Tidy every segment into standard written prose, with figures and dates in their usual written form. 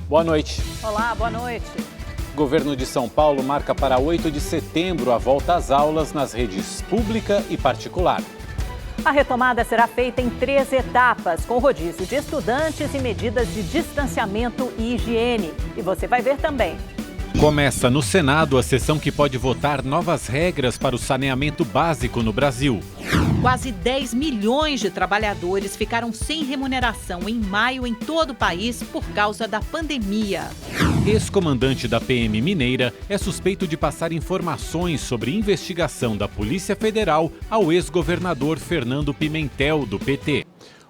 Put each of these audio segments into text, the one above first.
Boa noite. Olá, boa noite. O governo de São Paulo marca para 8 de setembro a volta às aulas nas redes pública e particular. A retomada será feita em 3 etapas, com rodízio de estudantes e medidas de distanciamento e higiene. E você vai ver também. Começa no Senado a sessão que pode votar novas regras para o saneamento básico no Brasil. Quase 10 milhões de trabalhadores ficaram sem remuneração em maio em todo o país por causa da pandemia. Ex-comandante da PM Mineira é suspeito de passar informações sobre investigação da Polícia Federal ao ex-governador Fernando Pimentel, do PT.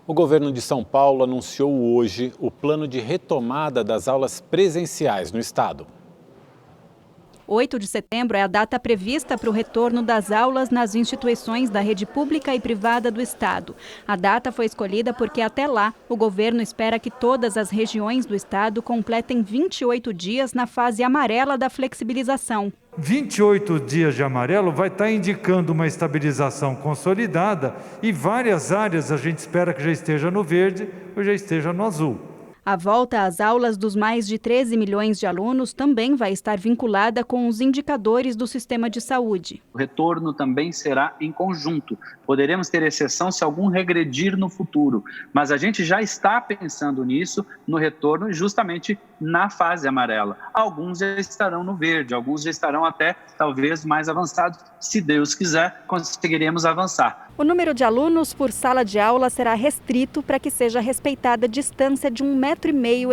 O governo de São Paulo anunciou hoje o plano de retomada das aulas presenciais no estado. 8 de setembro é a data prevista para o retorno das aulas nas instituições da rede pública e privada do estado. A data foi escolhida porque até lá o governo espera que todas as regiões do estado completem 28 dias na fase amarela da flexibilização. 28 dias de amarelo vai estar indicando uma estabilização consolidada e várias áreas a gente espera que já esteja no verde ou já esteja no azul. A volta às aulas dos mais de 13 milhões de alunos também vai estar vinculada com os indicadores do sistema de saúde. O retorno também será em conjunto. Poderemos ter exceção se algum regredir no futuro, mas a gente já está pensando nisso, no retorno, justamente na fase amarela. Alguns já estarão no verde, alguns já estarão até talvez mais avançados. Se Deus quiser, conseguiremos avançar. O número de alunos por sala de aula será restrito para que seja respeitada a distância de 1,5 metro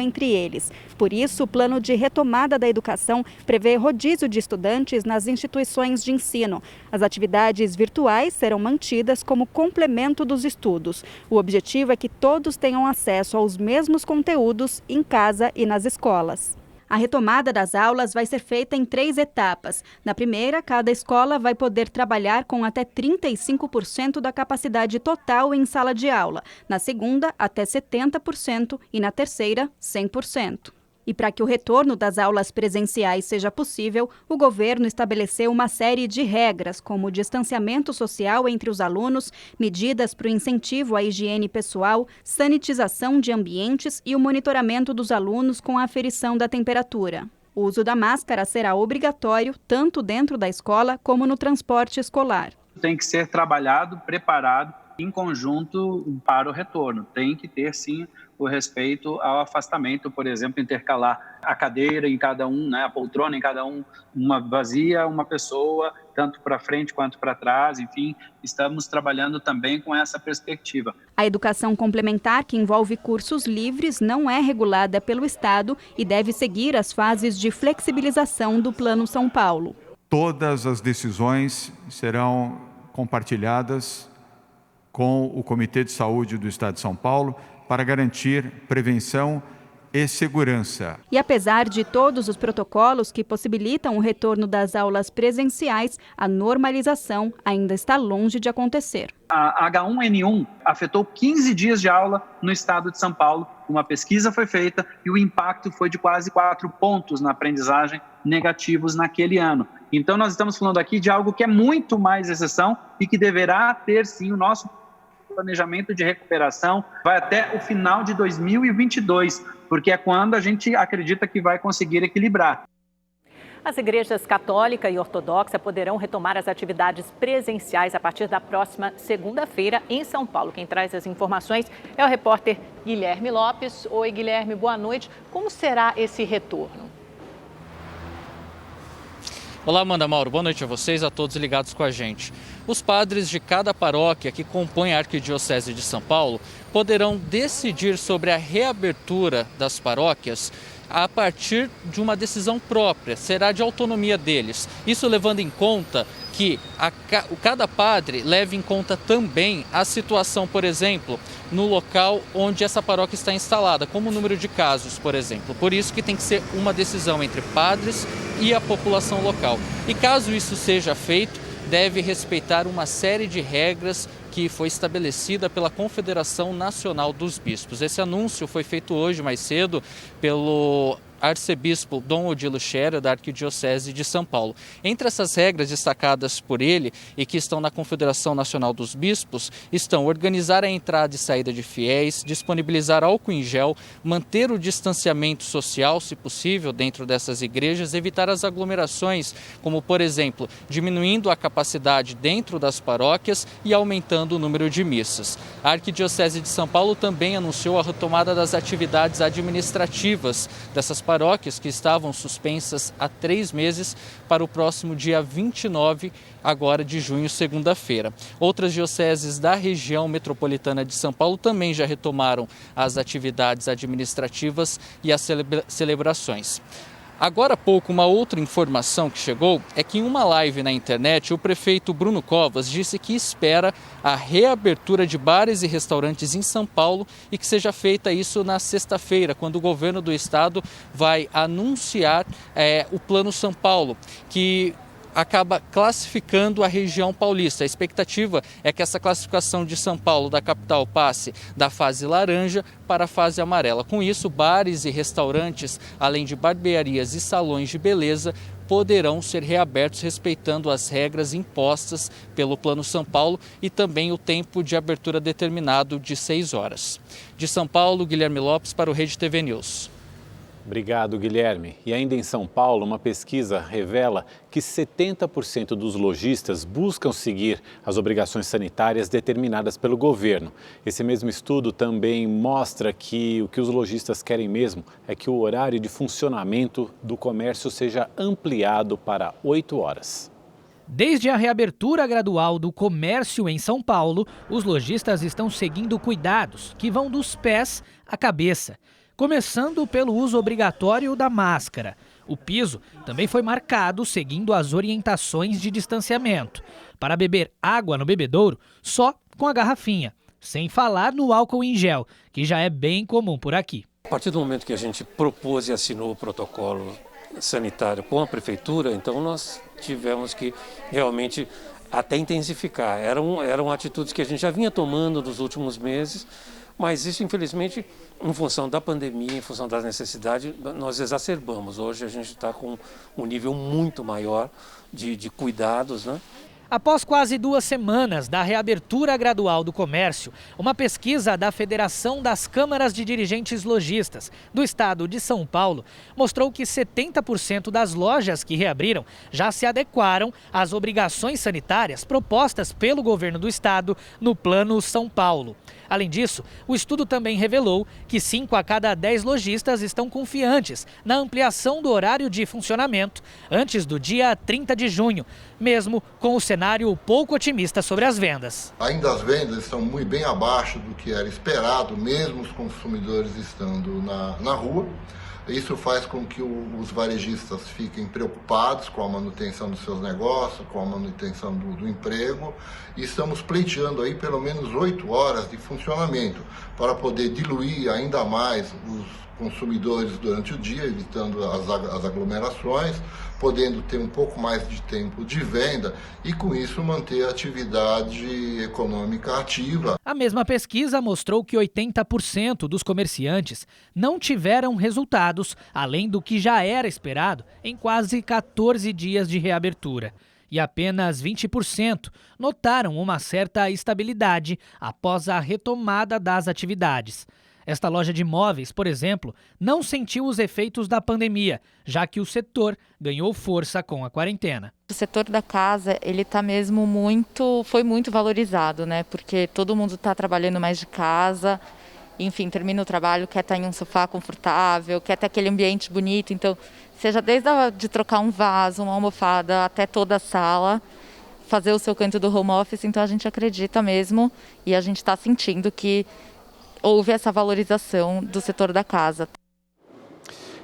entre eles. Por isso, o plano de retomada da educação prevê rodízio de estudantes nas instituições de ensino. As atividades virtuais serão mantidas como complemento dos estudos. O objetivo é que todos tenham acesso aos mesmos conteúdos em casa e nas escolas. A retomada das aulas vai ser feita em 3 etapas. Na primeira, cada escola vai poder trabalhar com até 35% da capacidade total em sala de aula. Na segunda, até 70% e na terceira, 100%. E para que o retorno das aulas presenciais seja possível, o governo estabeleceu uma série de regras, como distanciamento social entre os alunos, medidas para o incentivo à higiene pessoal, sanitização de ambientes e o monitoramento dos alunos com a aferição da temperatura. O uso da máscara será obrigatório tanto dentro da escola como no transporte escolar. Tem que ser trabalhado, preparado em conjunto para o retorno. Tem que ter, sim, o respeito ao afastamento, por exemplo, intercalar a cadeira em cada um, né, a poltrona em cada um, uma vazia, uma pessoa, tanto para frente quanto para trás, enfim, estamos trabalhando também com essa perspectiva. A educação complementar, que envolve cursos livres, não é regulada pelo Estado e deve seguir as fases de flexibilização do Plano São Paulo. Todas as decisões serão compartilhadas com o Comitê de Saúde do Estado de São Paulo para garantir prevenção e segurança. E apesar de todos os protocolos que possibilitam o retorno das aulas presenciais, a normalização ainda está longe de acontecer. A H1N1 afetou 15 dias de aula no estado de São Paulo. Uma pesquisa foi feita e o impacto foi de quase 4 pontos na aprendizagem negativos naquele ano. Então nós estamos falando aqui de algo que é muito mais exceção e que deverá ter sim o nosso planejamento de recuperação vai até o final de 2022, porque é quando a gente acredita que vai conseguir equilibrar. As igrejas católica e ortodoxa poderão retomar as atividades presenciais a partir da próxima segunda-feira em São Paulo. Quem traz as informações é o repórter Guilherme Lopes. Oi, Guilherme, boa noite. Como será esse retorno? Olá, Amanda Mauro. Boa noite a vocês, a todos ligados com a gente. Os padres de cada paróquia que compõem a Arquidiocese de São Paulo poderão decidir sobre a reabertura das paróquias a partir de uma decisão própria, será de autonomia deles. Isso levando em conta que cada padre leve em conta também a situação, por exemplo, no local onde essa paróquia está instalada, como o número de casos, por exemplo. Por isso que tem que ser uma decisão entre padres e a população local. E caso isso seja feito, deve respeitar uma série de regras que foi estabelecida pela Confederação Nacional dos Bispos. Esse anúncio foi feito hoje mais cedo pelo arcebispo Dom Odilo Scherer, da Arquidiocese de São Paulo. Entre essas regras destacadas por ele e que estão na Confederação Nacional dos Bispos, estão organizar a entrada e saída de fiéis, disponibilizar álcool em gel, manter o distanciamento social, se possível, dentro dessas igrejas, evitar as aglomerações, como, por exemplo, diminuindo a capacidade dentro das paróquias e aumentando o número de missas. A Arquidiocese de São Paulo também anunciou a retomada das atividades administrativas dessas paróquias que estavam suspensas há 3 meses para o próximo dia 29 agora de junho, segunda-feira. Outras dioceses da região metropolitana de São Paulo também já retomaram as atividades administrativas e as celebrações. Agora há pouco, uma outra informação que chegou é que em uma live na internet, o prefeito Bruno Covas disse que espera a reabertura de bares e restaurantes em São Paulo e que seja feita isso na sexta-feira, quando o governo do estado vai anunciar o Plano São Paulo, que acaba classificando a região paulista. A expectativa é que essa classificação de São Paulo, da capital, passe da fase laranja para a fase amarela. Com isso, bares e restaurantes, além de barbearias e salões de beleza, poderão ser reabertos respeitando as regras impostas pelo Plano São Paulo e também o tempo de abertura determinado de 6 horas. De São Paulo, Guilherme Lopes para o Rede TV News. Obrigado, Guilherme. E ainda em São Paulo, uma pesquisa revela que 70% dos lojistas buscam seguir as obrigações sanitárias determinadas pelo governo. Esse mesmo estudo também mostra que o que os lojistas querem mesmo é que o horário de funcionamento do comércio seja ampliado para 8 horas. Desde a reabertura gradual do comércio em São Paulo, os lojistas estão seguindo cuidados que vão dos pés à cabeça. Começando pelo uso obrigatório da máscara. O piso também foi marcado seguindo as orientações de distanciamento. Para beber água no bebedouro, só com a garrafinha. Sem falar no álcool em gel, que já é bem comum por aqui. A partir do momento que a gente propôs e assinou o protocolo sanitário com a prefeitura, então nós tivemos que realmente até intensificar. Eram atitudes que a gente já vinha tomando nos últimos meses, mas isso, infelizmente, em função da pandemia, em função das necessidades, nós exacerbamos. Hoje a gente está com um nível muito maior de cuidados, né? Após quase 2 semanas da reabertura gradual do comércio, uma pesquisa da Federação das Câmaras de Dirigentes Lojistas do estado de São Paulo mostrou que 70% das lojas que reabriram já se adequaram às obrigações sanitárias propostas pelo governo do estado no Plano São Paulo. Além disso, o estudo também revelou que 5 a cada 10 lojistas estão confiantes na ampliação do horário de funcionamento antes do dia 30 de junho, mesmo com o cenário pouco otimista sobre as vendas. Ainda as vendas estão muito bem abaixo do que era esperado, mesmo os consumidores estando na rua. Isso faz com que os varejistas fiquem preocupados com a manutenção dos seus negócios, com a manutenção do emprego. E estamos pleiteando aí pelo menos 8 horas de funcionamento para poder diluir ainda mais os consumidores durante o dia, evitando as aglomerações, podendo ter um pouco mais de tempo de venda e, com isso, manter a atividade econômica ativa. A mesma pesquisa mostrou que 80% dos comerciantes não tiveram resultados, além do que já era esperado, em quase 14 dias de reabertura. E apenas 20% notaram uma certa estabilidade após a retomada das atividades. Esta loja de móveis, por exemplo, não sentiu os efeitos da pandemia, já que o setor ganhou força com a quarentena. O setor da casa, ele tá mesmo foi muito valorizado, né? Porque todo mundo está trabalhando mais de casa, enfim, termina o trabalho, quer estar em um sofá confortável, quer ter aquele ambiente bonito. Então, seja desde de trocar um vaso, uma almofada, até toda a sala, fazer o seu canto do home office. Então, a gente acredita mesmo e a gente está sentindo que houve essa valorização do setor da casa.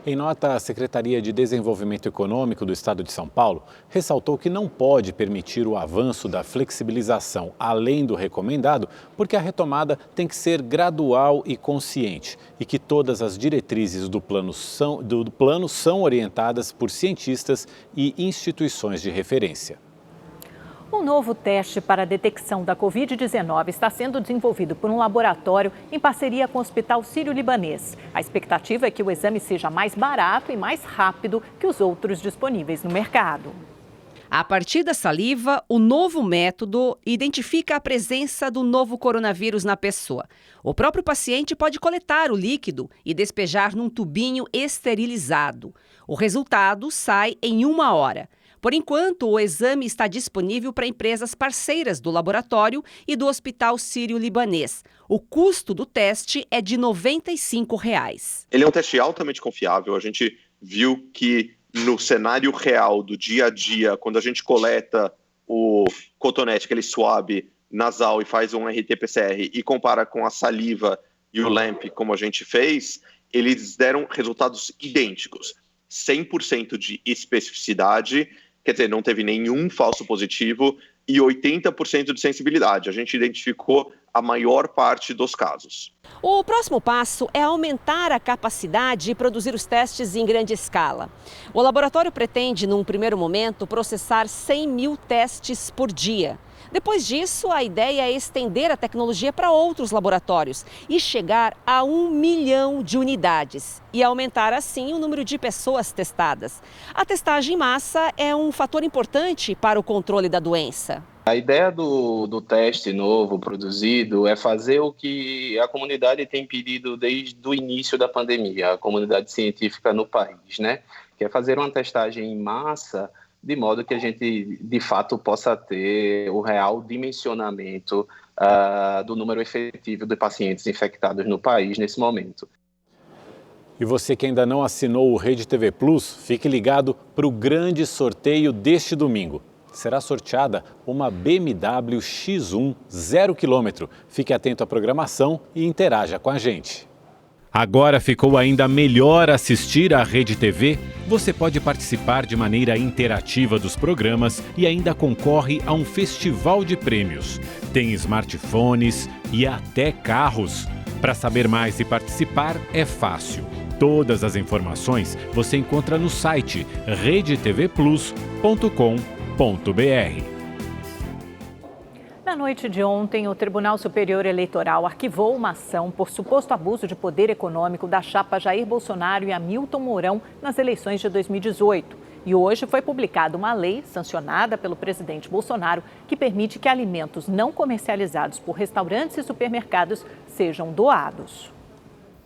Em nota, a Secretaria de Desenvolvimento Econômico do Estado de São Paulo ressaltou que não pode permitir o avanço da flexibilização além do recomendado, porque a retomada tem que ser gradual e consciente e que todas as diretrizes do plano são orientadas por cientistas e instituições de referência. Um novo teste para a detecção da Covid-19 está sendo desenvolvido por um laboratório em parceria com o Hospital Sírio-Libanês. A expectativa é que o exame seja mais barato e mais rápido que os outros disponíveis no mercado. A partir da saliva, o novo método identifica a presença do novo coronavírus na pessoa. O próprio paciente pode coletar o líquido e despejar num tubinho esterilizado. O resultado sai em 1 hora. Por enquanto, o exame está disponível para empresas parceiras do laboratório e do Hospital Sírio-Libanês. O custo do teste é de R$ 95. Ele é um teste altamente confiável. A gente viu que no cenário real do dia a dia, quando a gente coleta o cotonete, aquele swab nasal e faz um RT-PCR e compara com a saliva e o LAMP, como a gente fez, eles deram resultados idênticos. 100% de especificidade, quer dizer, não teve nenhum falso positivo, e 80% de sensibilidade. A gente identificou a maior parte dos casos. O próximo passo é aumentar a capacidade de produzir os testes em grande escala. O laboratório pretende, num primeiro momento, processar 100 mil testes por dia. Depois disso, a ideia é estender a tecnologia para outros laboratórios e chegar a 1 milhão de unidades e aumentar assim o número de pessoas testadas. A testagem em massa é um fator importante para o controle da doença. A ideia do teste novo produzido é fazer o que a comunidade tem pedido desde o início da pandemia, a comunidade científica no país, né? Que é fazer uma testagem em massa de modo que a gente, de fato, possa ter o real dimensionamento do número efetivo de pacientes infectados no país nesse momento. E você que ainda não assinou o Rede TV Plus, fique ligado para o grande sorteio deste domingo. Será sorteada uma BMW X1 0 km. Fique atento à programação e interaja com a gente. Agora ficou ainda melhor assistir à Rede TV? Você pode participar de maneira interativa dos programas e ainda concorre a um festival de prêmios. Tem smartphones e até carros. Para saber mais e participar é fácil. Todas as informações você encontra no site redetvplus.com.br. Na noite de ontem, o Tribunal Superior Eleitoral arquivou uma ação por suposto abuso de poder econômico da chapa Jair Bolsonaro e Hamilton Mourão nas eleições de 2018. E hoje foi publicada uma lei sancionada pelo presidente Bolsonaro que permite que alimentos não comercializados por restaurantes e supermercados sejam doados.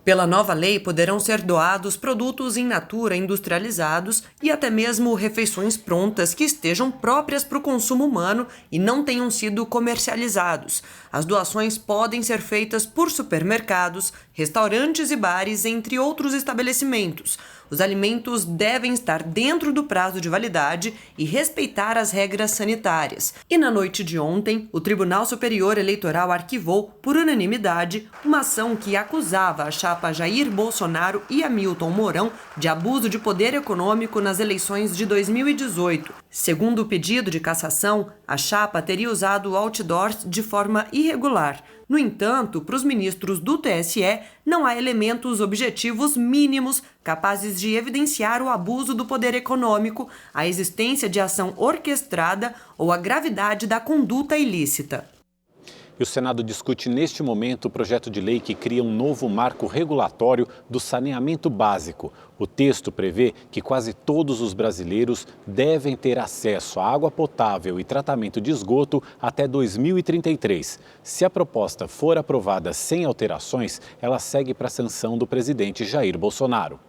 Pela nova lei, poderão ser doados produtos in natura industrializados e até mesmo refeições prontas que estejam próprias para o consumo humano e não tenham sido comercializados. As doações podem ser feitas por supermercados, restaurantes e bares, entre outros estabelecimentos. Os alimentos devem estar dentro do prazo de validade e respeitar as regras sanitárias. E na noite de ontem, o Tribunal Superior Eleitoral arquivou, por unanimidade, uma ação que acusava a chapa Jair Bolsonaro e Hamilton Mourão de abuso de poder econômico nas eleições de 2018. Segundo o pedido de cassação, a chapa teria usado outdoors de forma irregular. No entanto, para os ministros do TSE, não há elementos objetivos mínimos capazes de evidenciar o abuso do poder econômico, a existência de ação orquestrada ou a gravidade da conduta ilícita. E o Senado discute neste momento o projeto de lei que cria um novo marco regulatório do saneamento básico. O texto prevê que quase todos os brasileiros devem ter acesso à água potável e tratamento de esgoto até 2033. Se a proposta for aprovada sem alterações, ela segue para a sanção do presidente Jair Bolsonaro.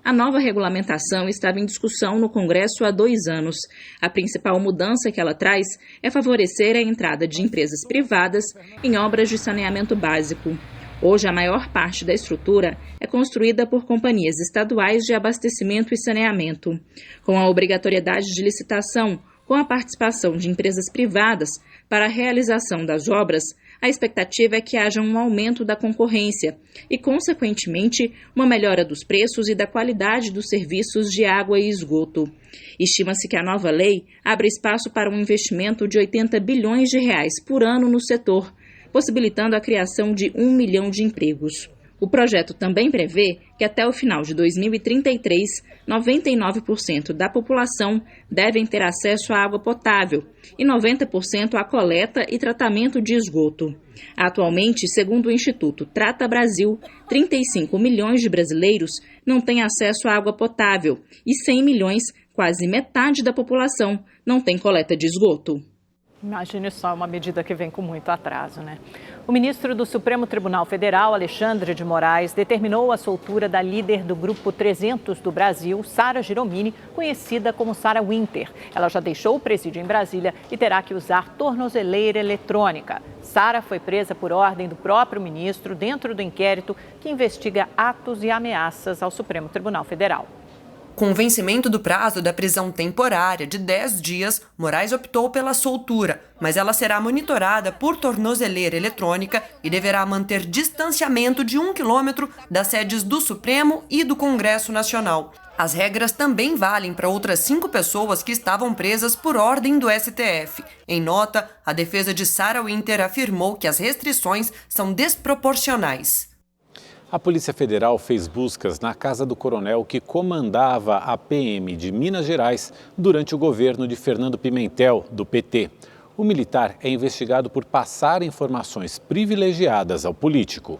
A nova regulamentação estava em discussão no Congresso há 2 anos. A principal mudança que ela traz é favorecer a entrada de empresas privadas em obras de saneamento básico. Hoje, a maior parte da estrutura é construída por companhias estaduais de abastecimento e saneamento. Com a obrigatoriedade de licitação, com a participação de empresas privadas para a realização das obras, a expectativa é que haja um aumento da concorrência e, consequentemente, uma melhora dos preços e da qualidade dos serviços de água e esgoto. Estima-se que a nova lei abre espaço para um investimento de 80 bilhões de reais por ano no setor, possibilitando a criação de 1 milhão de empregos. O projeto também prevê que até o final de 2033, 99% da população devem ter acesso à água potável e 90% à coleta e tratamento de esgoto. Atualmente, segundo o Instituto Trata Brasil, 35 milhões de brasileiros não têm acesso à água potável e 100 milhões, quase metade da população, não tem coleta de esgoto. Imagine só, uma medida que vem com muito atraso, né? O ministro do Supremo Tribunal Federal, Alexandre de Moraes, determinou a soltura da líder do Grupo 300 do Brasil, Sara Giromini, conhecida como Sarah Winter. Ela já deixou o presídio em Brasília e terá que usar tornozeleira eletrônica. Sara foi presa por ordem do próprio ministro dentro do inquérito que investiga atos e ameaças ao Supremo Tribunal Federal. Com o vencimento do prazo da prisão temporária de 10 dias, Moraes optou pela soltura, mas ela será monitorada por tornozeleira eletrônica e deverá manter distanciamento de 1 quilômetro das sedes do Supremo e do Congresso Nacional. As regras também valem para outras 5 pessoas que estavam presas por ordem do STF. Em nota, a defesa de Sarah Winter afirmou que as restrições são desproporcionais. A Polícia Federal fez buscas na casa do coronel que comandava a PM de Minas Gerais durante o governo de Fernando Pimentel, do PT. O militar é investigado por passar informações privilegiadas ao político.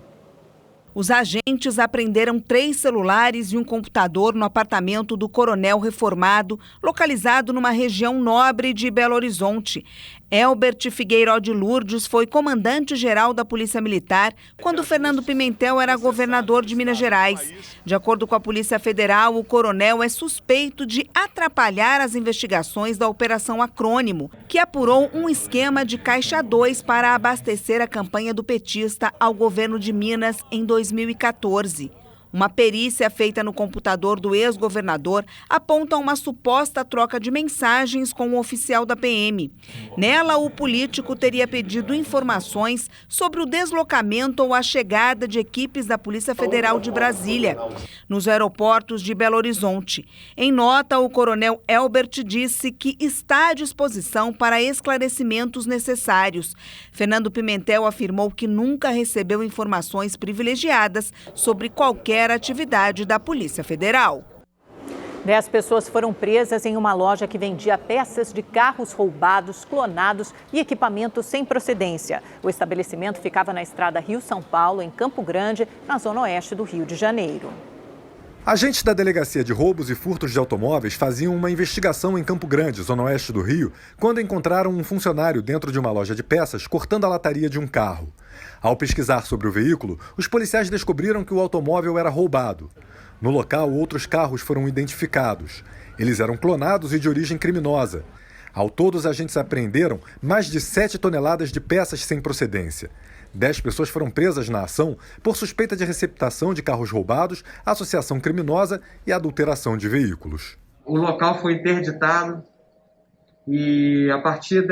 Os agentes apreenderam 3 celulares e um computador no apartamento do coronel reformado, localizado numa região nobre de Belo Horizonte. Elbert Figueiró de Lourdes foi comandante-geral da Polícia Militar quando Fernando Pimentel era governador de Minas Gerais. De acordo com a Polícia Federal, o coronel é suspeito de atrapalhar as investigações da Operação Acrônimo, que apurou um esquema de Caixa 2 para abastecer a campanha do petista ao governo de Minas em 2014. Uma perícia feita no computador do ex-governador aponta uma suposta troca de mensagens com o oficial da PM. Nela, o político teria pedido informações sobre o deslocamento ou a chegada de equipes da Polícia Federal de Brasília, nos aeroportos de Belo Horizonte. Em nota, o coronel Elbert disse que está à disposição para esclarecimentos necessários. Fernando Pimentel afirmou que nunca recebeu informações privilegiadas sobre qualquer atividade da Polícia Federal. 10 pessoas foram presas em uma loja que vendia peças de carros roubados, clonados e equipamentos sem procedência. O estabelecimento ficava na estrada Rio-São Paulo, em Campo Grande, na zona oeste do Rio de Janeiro. Agentes da Delegacia de Roubos e Furtos de Automóveis faziam uma investigação em Campo Grande, zona oeste do Rio, quando encontraram um funcionário dentro de uma loja de peças cortando a lataria de um carro. Ao pesquisar sobre o veículo, os policiais descobriram que o automóvel era roubado. No local, outros carros foram identificados. Eles eram clonados e de origem criminosa. Ao todo, os agentes apreenderam mais de 7 toneladas de peças sem procedência. 10 pessoas foram presas na ação por suspeita de receptação de carros roubados, associação criminosa e adulteração de veículos. O local foi interditado e, a partir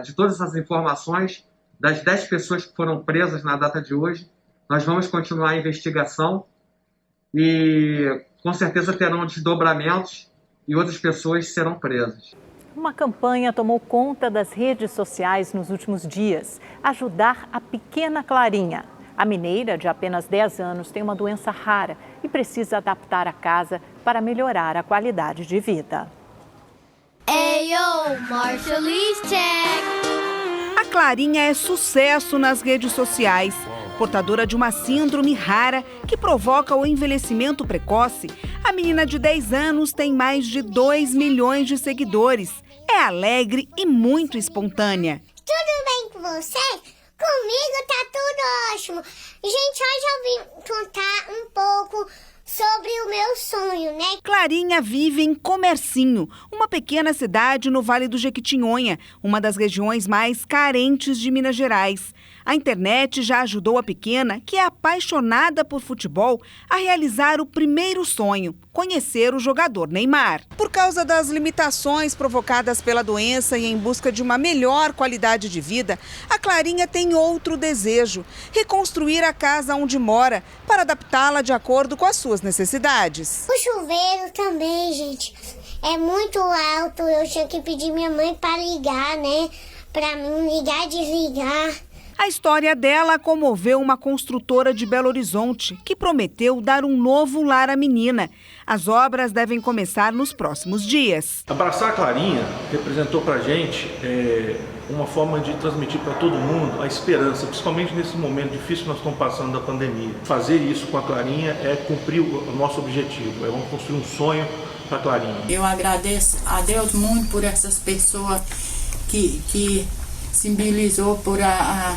de todas essas informações, das 10 pessoas que foram presas na data de hoje, nós vamos continuar a investigação e, com certeza, terão desdobramentos e outras pessoas serão presas. Uma campanha tomou conta das redes sociais nos últimos dias. Ajudar a pequena Clarinha. A mineira, de apenas 10 anos, tem uma doença rara e precisa adaptar a casa para melhorar a qualidade de vida. Ayo, Marshallese check! A Clarinha é sucesso nas redes sociais. Portadora de uma síndrome rara que provoca o envelhecimento precoce, a menina de 10 anos tem mais de 2 milhões de seguidores. É alegre e muito espontânea. Tudo bem com você? Comigo tá tudo ótimo. Gente, hoje eu vim contar um pouco sobre o meu sonho, né? Clarinha vive em Comercinho, uma pequena cidade no Vale do Jequitinhonha, uma das regiões mais carentes de Minas Gerais. A internet já ajudou a pequena, que é apaixonada por futebol, a realizar o primeiro sonho, conhecer o jogador Neymar. Por causa das limitações provocadas pela doença e em busca de uma melhor qualidade de vida, a Clarinha tem outro desejo: reconstruir a casa onde mora, para adaptá-la de acordo com as suas necessidades. O chuveiro também, gente, é muito alto. Eu tinha que pedir minha mãe para ligar, né? Para mim ligar e desligar. A história dela comoveu uma construtora de Belo Horizonte, que prometeu dar um novo lar à menina. As obras devem começar nos próximos dias. Abraçar a Clarinha representou para a gente uma forma de transmitir para todo mundo a esperança, principalmente nesse momento difícil que nós estamos passando da pandemia. Fazer isso com a Clarinha é cumprir o nosso objetivo, vamos construir um sonho para a Clarinha. Eu agradeço a Deus muito por essas pessoas que simbolizou por a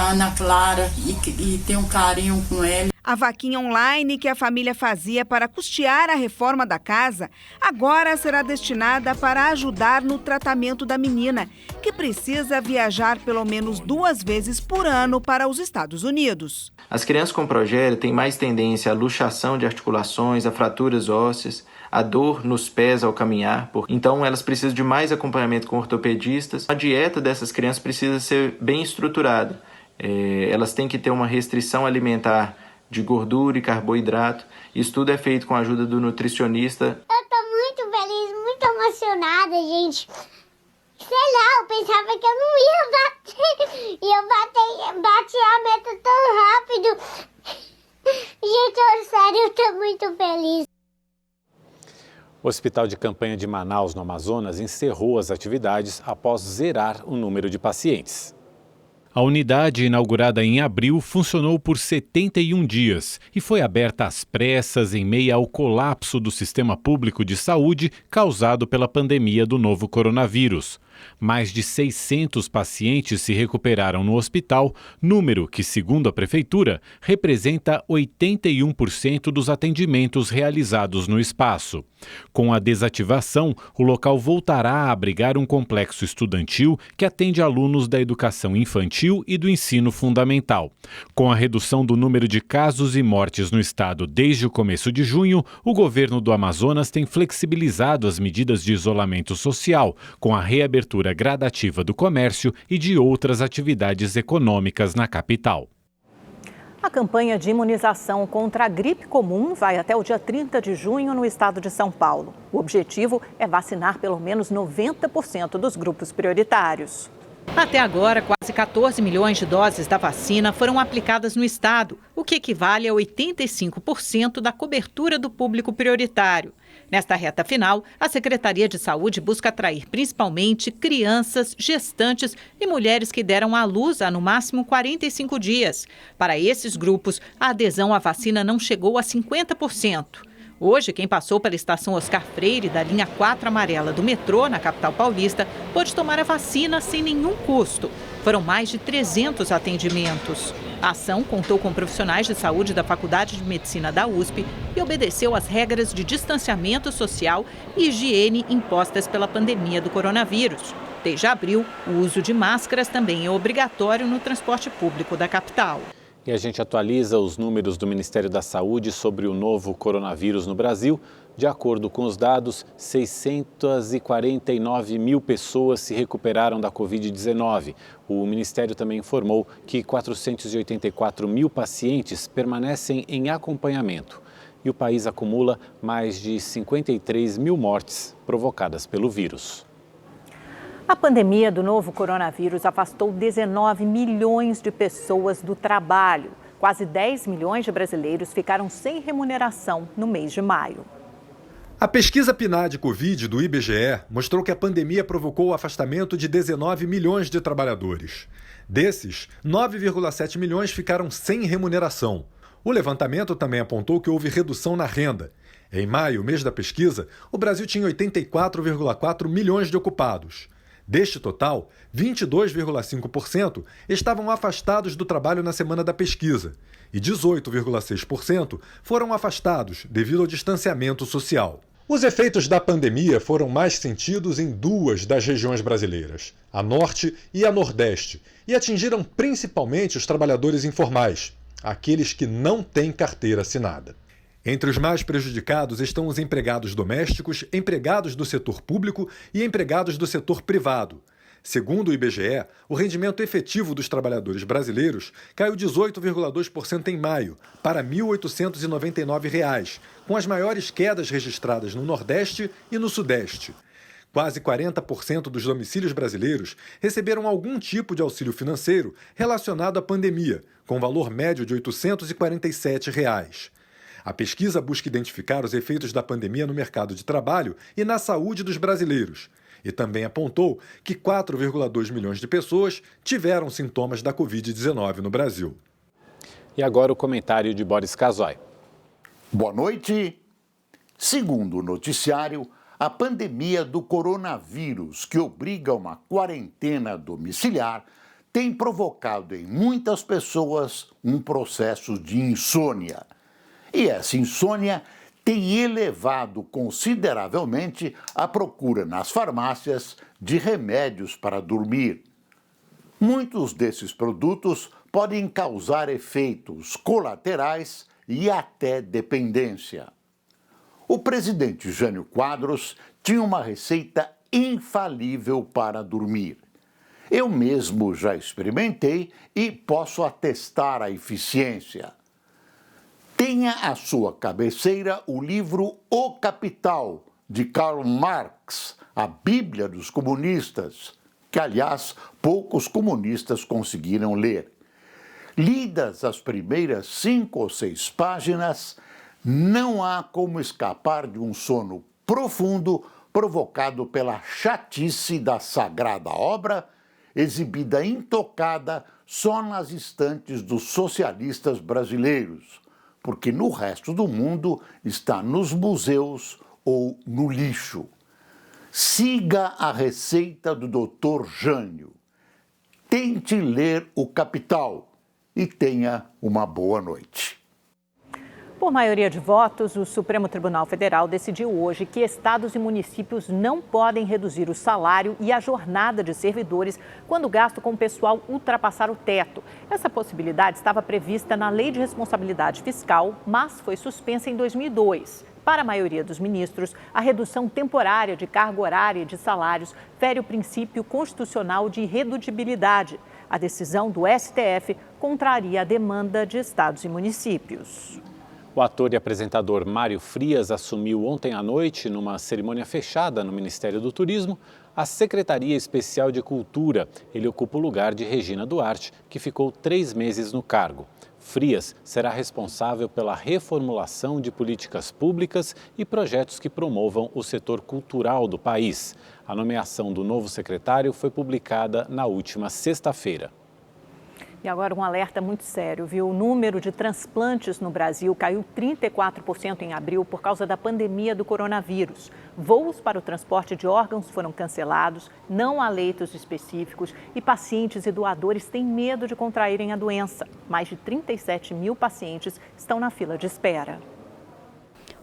Ana Clara e tem um carinho com ela. A vaquinha online que a família fazia para custear a reforma da casa, agora será destinada para ajudar no tratamento da menina, que precisa viajar pelo menos 2 vezes por ano para os Estados Unidos. As crianças com progério têm mais tendência à luxação de articulações, a fraturas ósseas, a dor nos pés ao caminhar, então elas precisam de mais acompanhamento com ortopedistas. A dieta dessas crianças precisa ser bem estruturada. Elas têm que ter uma restrição alimentar de gordura e carboidrato. Isso tudo é feito com a ajuda do nutricionista. Eu tô muito feliz, muito emocionada, gente. Sei lá, eu pensava que eu não ia bater. E eu bati a meta tão rápido. Gente, sério, eu tô muito feliz. O Hospital de Campanha de Manaus, no Amazonas, encerrou as atividades após zerar o número de pacientes. A unidade, inaugurada em abril, funcionou por 71 dias e foi aberta às pressas em meio ao colapso do sistema público de saúde causado pela pandemia do novo coronavírus. Mais de 600 pacientes se recuperaram no hospital, número que, segundo a Prefeitura, representa 81% dos atendimentos realizados no espaço. Com a desativação, o local voltará a abrigar um complexo estudantil que atende alunos da educação infantil e do ensino fundamental. Com a redução do número de casos e mortes no estado desde o começo de junho, o governo do Amazonas tem flexibilizado as medidas de isolamento social, com a reabertura gradativa do comércio e de outras atividades econômicas na capital. A campanha de imunização contra a gripe comum vai até o dia 30 de junho no estado de São Paulo. O objetivo é vacinar pelo menos 90% dos grupos prioritários. Até agora, quase 14 milhões de doses da vacina foram aplicadas no estado, o que equivale a 85% da cobertura do público prioritário. Nesta reta final, a Secretaria de Saúde busca atrair principalmente crianças, gestantes e mulheres que deram à luz há no máximo 45 dias. Para esses grupos, a adesão à vacina não chegou a 50%. Hoje, quem passou pela estação Oscar Freire, da linha 4 amarela do metrô, na capital paulista, pôde tomar a vacina sem nenhum custo. Foram mais de 300 atendimentos. A ação contou com profissionais de saúde da Faculdade de Medicina da USP e obedeceu às regras de distanciamento social e higiene impostas pela pandemia do coronavírus. Desde abril, o uso de máscaras também é obrigatório no transporte público da capital. E a gente atualiza os números do Ministério da Saúde sobre o novo coronavírus no Brasil. De acordo com os dados, 649 mil pessoas se recuperaram da Covid-19. O Ministério também informou que 484 mil pacientes permanecem em acompanhamento. E o país acumula mais de 53 mil mortes provocadas pelo vírus. A pandemia do novo coronavírus afastou 19 milhões de pessoas do trabalho. Quase 10 milhões de brasileiros ficaram sem remuneração no mês de maio. A pesquisa PNAD Covid do IBGE mostrou que a pandemia provocou o afastamento de 19 milhões de trabalhadores. Desses, 9,7 milhões ficaram sem remuneração. O levantamento também apontou que houve redução na renda. Em maio, mês da pesquisa, o Brasil tinha 84,4 milhões de ocupados. Deste total, 22,5% estavam afastados do trabalho na semana da pesquisa e 18,6% foram afastados devido ao distanciamento social. Os efeitos da pandemia foram mais sentidos em 2 das regiões brasileiras, a Norte e a Nordeste, e atingiram principalmente os trabalhadores informais, aqueles que não têm carteira assinada. Entre os mais prejudicados estão os empregados domésticos, empregados do setor público e empregados do setor privado. Segundo o IBGE, o rendimento efetivo dos trabalhadores brasileiros caiu 18,2% em maio, para R$ 1.899, com as maiores quedas registradas no Nordeste e no Sudeste. Quase 40% dos domicílios brasileiros receberam algum tipo de auxílio financeiro relacionado à pandemia, com valor médio de R$ 847. A pesquisa busca identificar os efeitos da pandemia no mercado de trabalho e na saúde dos brasileiros. E também apontou que 4,2 milhões de pessoas tiveram sintomas da Covid-19 no Brasil. E agora o comentário de Boris Casoy. Boa noite. Segundo o noticiário, a pandemia do coronavírus, que obriga a uma quarentena domiciliar, tem provocado em muitas pessoas um processo de insônia. E essa insônia tem elevado consideravelmente a procura nas farmácias de remédios para dormir. Muitos desses produtos podem causar efeitos colaterais e até dependência. O presidente Jânio Quadros tinha uma receita infalível para dormir. Eu mesmo já experimentei e posso atestar a eficiência. Tenha à sua cabeceira o livro O Capital, de Karl Marx, a Bíblia dos comunistas, que, aliás, poucos comunistas conseguiram ler. Lidas as primeiras 5 ou 6 páginas, não há como escapar de um sono profundo provocado pela chatice da sagrada obra, exibida intocada só nas estantes dos socialistas brasileiros, porque no resto do mundo está nos museus ou no lixo. Siga a receita do Dr. Jânio. Tente ler O Capital e tenha uma boa noite. Por maioria de votos, o Supremo Tribunal Federal decidiu hoje que estados e municípios não podem reduzir o salário e a jornada de servidores quando o gasto com o pessoal ultrapassar o teto. Essa possibilidade estava prevista na Lei de Responsabilidade Fiscal, mas foi suspensa em 2002. Para a maioria dos ministros, a redução temporária de carga horária e de salários fere o princípio constitucional de irredutibilidade. A decisão do STF contraria a demanda de estados e municípios. O ator e apresentador Mário Frias assumiu ontem à noite, numa cerimônia fechada no Ministério do Turismo, a Secretaria Especial de Cultura. Ele ocupa o lugar de Regina Duarte, que ficou 3 meses no cargo. Frias será responsável pela reformulação de políticas públicas e projetos que promovam o setor cultural do país. A nomeação do novo secretário foi publicada na última sexta-feira. E agora um alerta muito sério, viu? O número de transplantes no Brasil caiu 34% em abril por causa da pandemia do coronavírus. Voos para o transporte de órgãos foram cancelados, não há leitos específicos e pacientes e doadores têm medo de contraírem a doença. Mais de 37 mil pacientes estão na fila de espera.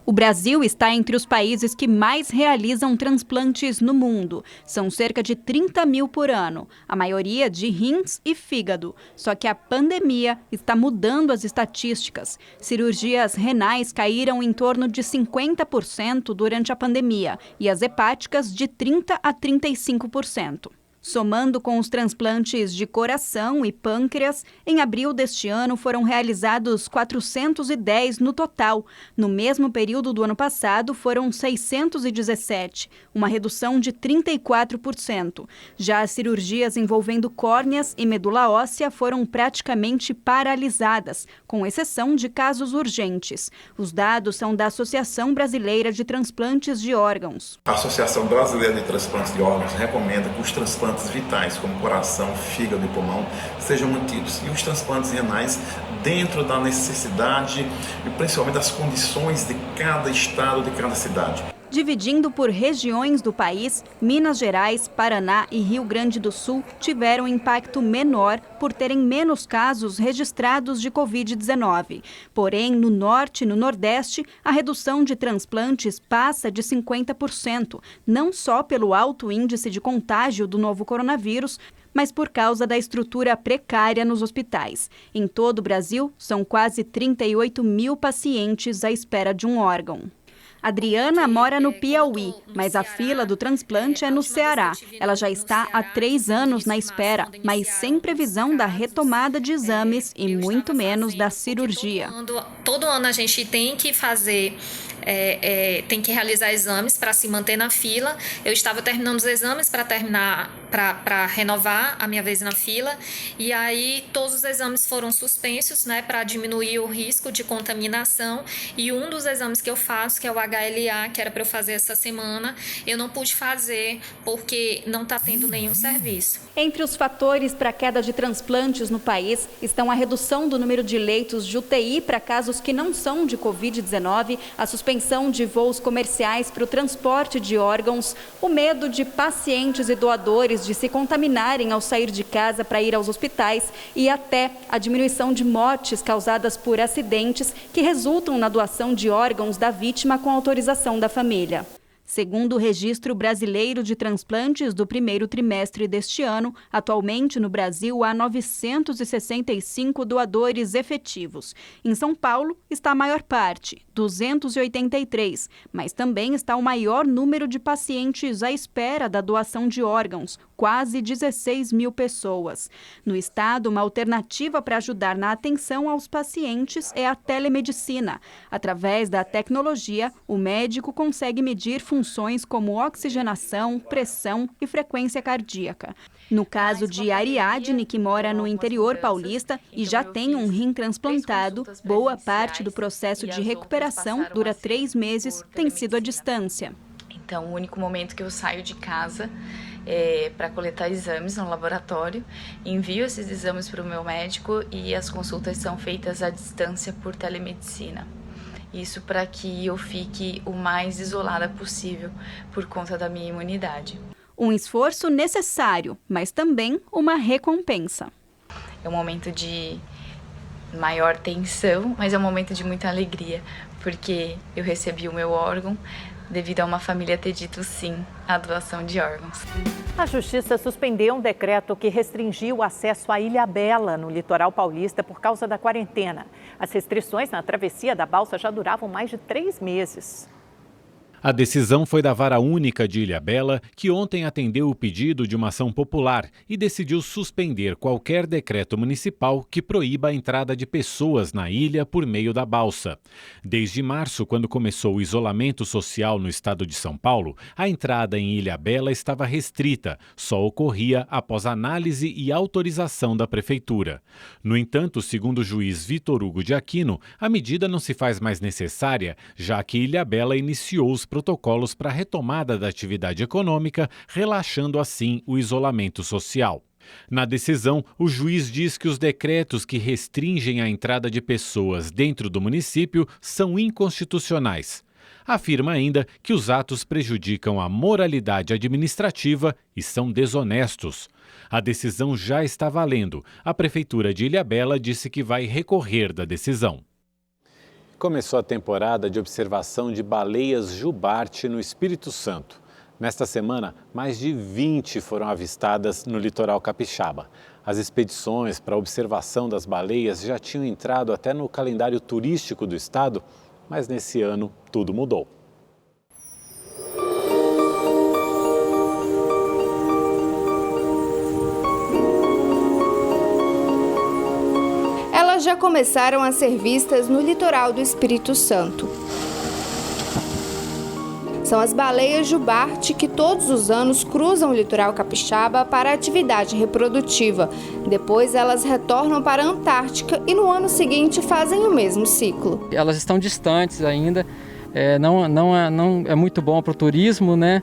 O Brasil está entre os países que mais realizam transplantes no mundo. São cerca de 30 mil por ano, a maioria de rins e fígado. Só que a pandemia está mudando as estatísticas. Cirurgias renais caíram em torno de 50% durante a pandemia e as hepáticas de 30% a 35%. Somando com os transplantes de coração e pâncreas, em abril deste ano foram realizados 410 no total. No mesmo período do ano passado, foram 617, uma redução de 34%. Já as cirurgias envolvendo córneas e medula óssea foram praticamente paralisadas, com exceção de casos urgentes. Os dados são da Associação Brasileira de Transplantes de Órgãos. A Associação Brasileira de Transplantes de Órgãos recomenda que os transplantes vitais, como coração, fígado e pulmão, sejam mantidos. E os transplantes renais dentro da necessidade e principalmente das condições de cada estado, de cada cidade. Dividindo por regiões do país, Minas Gerais, Paraná e Rio Grande do Sul tiveram impacto menor por terem menos casos registrados de Covid-19. Porém, no Norte e no Nordeste, a redução de transplantes passa de 50%, não só pelo alto índice de contágio do novo coronavírus, mas por causa da estrutura precária nos hospitais. Em todo o Brasil, são quase 38 mil pacientes à espera de um órgão. Adriana mora no Piauí, mas a fila do transplante é no Ceará. Ela já está há 3 anos na espera, mas sem previsão da retomada de exames e muito menos da cirurgia. Todo ano a gente tem que fazer tem que realizar exames para se manter na fila. Eu estava terminando os exames para renovar a minha vez na fila, e aí todos os exames foram suspensos, né, para diminuir o risco de contaminação, e um dos exames que eu faço, que é o HLA, que era para eu fazer essa semana, eu não pude fazer porque não está tendo nenhum serviço. Entre os fatores para a queda de transplantes no país estão a redução do número de leitos de UTI para casos que não são de Covid-19, a suspensão de voos comerciais para o transporte de órgãos, o medo de pacientes e doadores de se contaminarem ao sair de casa para ir aos hospitais e até a diminuição de mortes causadas por acidentes que resultam na doação de órgãos da vítima com autorização da família. Segundo o Registro Brasileiro de Transplantes do primeiro trimestre deste ano, atualmente no Brasil há 965 doadores efetivos. Em São Paulo está a maior parte, 283, mas também está o maior número de pacientes à espera da doação de órgãos, quase 16 mil pessoas. No estado, uma alternativa para ajudar na atenção aos pacientes é a telemedicina. Através da tecnologia, o médico consegue medir funções como oxigenação, pressão e frequência cardíaca. No caso de Ariadne, que mora no interior paulista e já tem um rim transplantado, boa parte do processo de recuperação dura 3 meses, tem sido à distância. Então, o único momento que eu saio de casa para coletar exames no laboratório, envio esses exames para o meu médico e as consultas são feitas à distância por telemedicina. Isso para que eu fique o mais isolada possível por conta da minha imunidade. Um esforço necessário, mas também uma recompensa. É um momento de maior tensão, mas é um momento de muita alegria, porque eu recebi o meu órgão devido a uma família ter dito sim à doação de órgãos. A Justiça suspendeu um decreto que restringiu o acesso à Ilhabela, no litoral paulista, por causa da quarentena. As restrições na travessia da balsa já duravam mais de 3 meses. A decisão foi da Vara Única de Ilhabela, que ontem atendeu o pedido de uma ação popular e decidiu suspender qualquer decreto municipal que proíba a entrada de pessoas na ilha por meio da balsa. Desde março, quando começou o isolamento social no estado de São Paulo, a entrada em Ilhabela estava restrita, só ocorria após análise e autorização da prefeitura. No entanto, segundo o juiz Vitor Hugo de Aquino, a medida não se faz mais necessária, já que Ilhabela iniciou os protocolos para a retomada da atividade econômica, relaxando assim o isolamento social. Na decisão, o juiz diz que os decretos que restringem a entrada de pessoas dentro do município são inconstitucionais. Afirma ainda que os atos prejudicam a moralidade administrativa e são desonestos. A decisão já está valendo. A Prefeitura de Ilhabela disse que vai recorrer da decisão. Começou a temporada de observação de baleias jubarte no Espírito Santo. Nesta semana, mais de 20 foram avistadas no litoral capixaba. As expedições para a observação das baleias já tinham entrado até no calendário turístico do estado, mas nesse ano tudo mudou. Elas já começaram a ser vistas no litoral do Espírito Santo. São as baleias jubarte que todos os anos cruzam o litoral capixaba para a atividade reprodutiva. Depois elas retornam para a Antártica e no ano seguinte fazem o mesmo ciclo. Elas estão distantes ainda, não é muito bom para o turismo, né?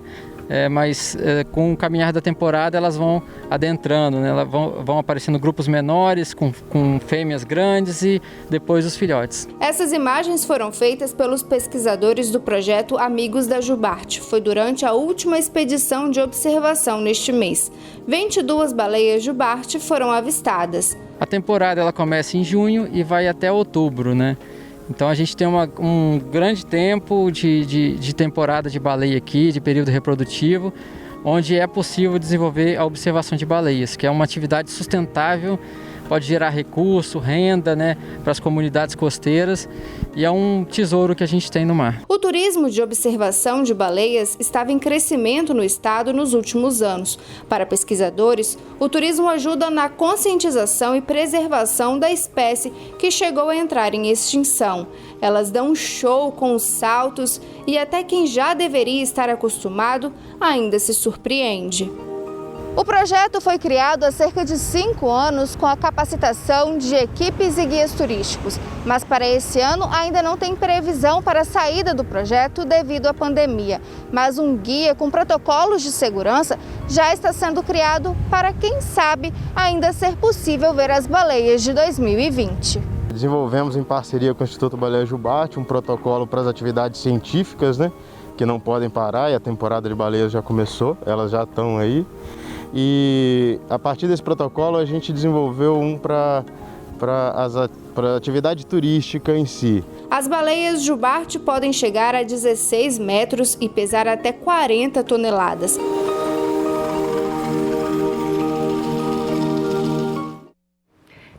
Mas com o caminhar da temporada elas vão adentrando, né? Elas vão aparecendo grupos menores, com fêmeas grandes e depois os filhotes. Essas imagens foram feitas pelos pesquisadores do projeto Amigos da Jubarte. Foi durante a última expedição de observação neste mês. 22 baleias jubarte foram avistadas. A temporada ela começa em junho e vai até outubro, né? Então a gente tem um grande tempo de temporada de baleia aqui, de período reprodutivo, onde é possível desenvolver a observação de baleias, que é uma atividade sustentável pode gerar recurso, renda, né, para as comunidades costeiras, e é um tesouro que a gente tem no mar. O turismo de observação de baleias estava em crescimento no estado nos últimos anos. Para pesquisadores, o turismo ajuda na conscientização e preservação da espécie que chegou a entrar em extinção. Elas dão um show com os saltos e até quem já deveria estar acostumado ainda se surpreende. O projeto foi criado há cerca de 5 anos com a capacitação de equipes e guias turísticos, mas para esse ano ainda não tem previsão para a saída do projeto devido à pandemia. Mas um guia com protocolos de segurança já está sendo criado para, quem sabe, ainda ser possível ver as baleias de 2020. Desenvolvemos em parceria com o Instituto Baleia Jubarte um protocolo para as atividades científicas, né, que não podem parar, e a temporada de baleias já começou, elas já estão aí. E a partir desse protocolo a gente desenvolveu um para a atividade turística em si. As baleias Jubarte podem chegar a 16 metros e pesar até 40 toneladas.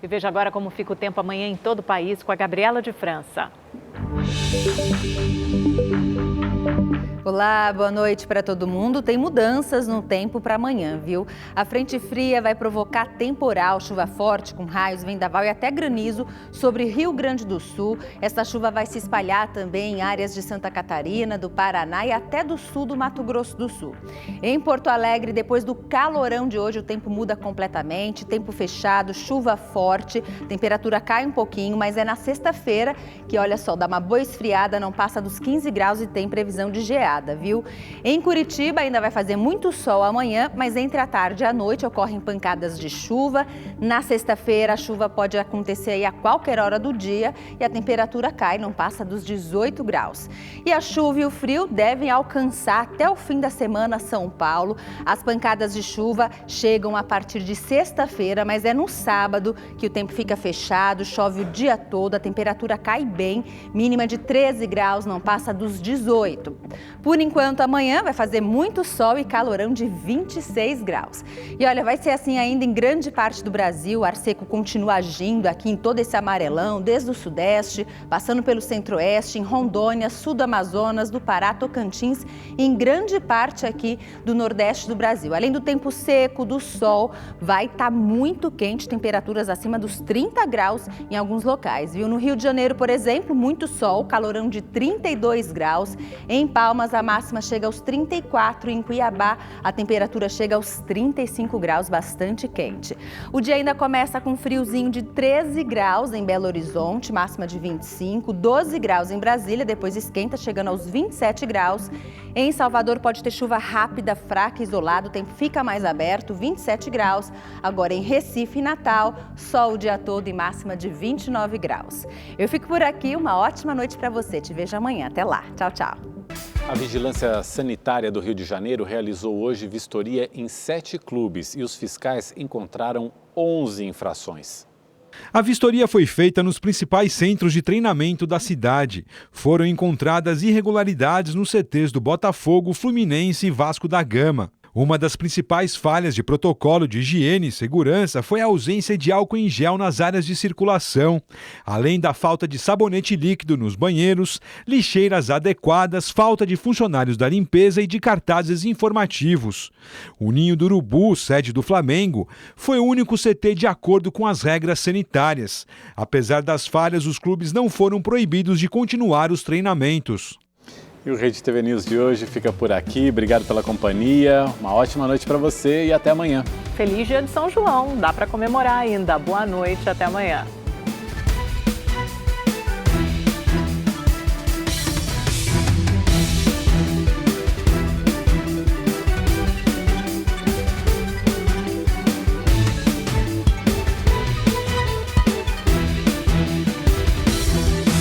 E veja agora como fica o tempo amanhã em todo o país com a Gabriela de França. Olá, boa noite para todo mundo. Tem mudanças no tempo para amanhã, viu? A frente fria vai provocar temporal, chuva forte com raios, vendaval e até granizo sobre Rio Grande do Sul. Essa chuva vai se espalhar também em áreas de Santa Catarina, do Paraná e até do sul do Mato Grosso do Sul. Em Porto Alegre, depois do calorão de hoje, o tempo muda completamente, tempo fechado, chuva forte, temperatura cai um pouquinho, mas é na sexta-feira que, olha só, dá uma boa esfriada, não passa dos 15 graus e tem previsão de geada. Viu? Em Curitiba ainda vai fazer muito sol amanhã, mas entre a tarde e a noite ocorrem pancadas de chuva. Na sexta-feira a chuva pode acontecer aí a qualquer hora do dia e a temperatura cai, não passa dos 18 graus. E a chuva e o frio devem alcançar até o fim da semana São Paulo. As pancadas de chuva chegam a partir de sexta-feira, mas é no sábado que o tempo fica fechado, chove o dia todo, a temperatura cai bem, mínima de 13 graus, não passa dos 18. Por enquanto, amanhã vai fazer muito sol e calorão de 26 graus. E olha, vai ser assim ainda em grande parte do Brasil. O ar seco continua agindo aqui em todo esse amarelão, desde o sudeste, passando pelo centro-oeste, em Rondônia, sul do Amazonas, do Pará, Tocantins e em grande parte aqui do nordeste do Brasil. Além do tempo seco, do sol, vai estar muito quente, temperaturas acima dos 30 graus em alguns locais, viu? No Rio de Janeiro, por exemplo, muito sol, calorão de 32 graus. Em Palmas, a máxima chega aos 34, em Cuiabá a temperatura chega aos 35 graus, bastante quente. O dia ainda começa com friozinho de 13 graus em Belo Horizonte, máxima de 25, 12 graus em Brasília, depois esquenta chegando aos 27 graus. Em Salvador pode ter chuva rápida, fraca, isolada, o tempo fica mais aberto, 27 graus. Agora em Recife e Natal, sol o dia todo e máxima de 29 graus. Eu fico por aqui, uma ótima noite para você. Te vejo amanhã. Até lá. Tchau, tchau. A Vigilância Sanitária do Rio de Janeiro realizou hoje vistoria em 7 clubes e os fiscais encontraram 11 infrações. A vistoria foi feita nos principais centros de treinamento da cidade. Foram encontradas irregularidades nos CTs do Botafogo, Fluminense e Vasco da Gama. Uma das principais falhas de protocolo de higiene e segurança foi a ausência de álcool em gel nas áreas de circulação, além da falta de sabonete líquido nos banheiros, lixeiras adequadas, falta de funcionários da limpeza e de cartazes informativos. O Ninho do Urubu, sede do Flamengo, foi o único CT de acordo com as regras sanitárias. Apesar das falhas, os clubes não foram proibidos de continuar os treinamentos. E o Rede TV News de hoje fica por aqui. Obrigado pela companhia, uma ótima noite para você e até amanhã. Feliz dia de São João, dá para comemorar ainda. Boa noite, até amanhã.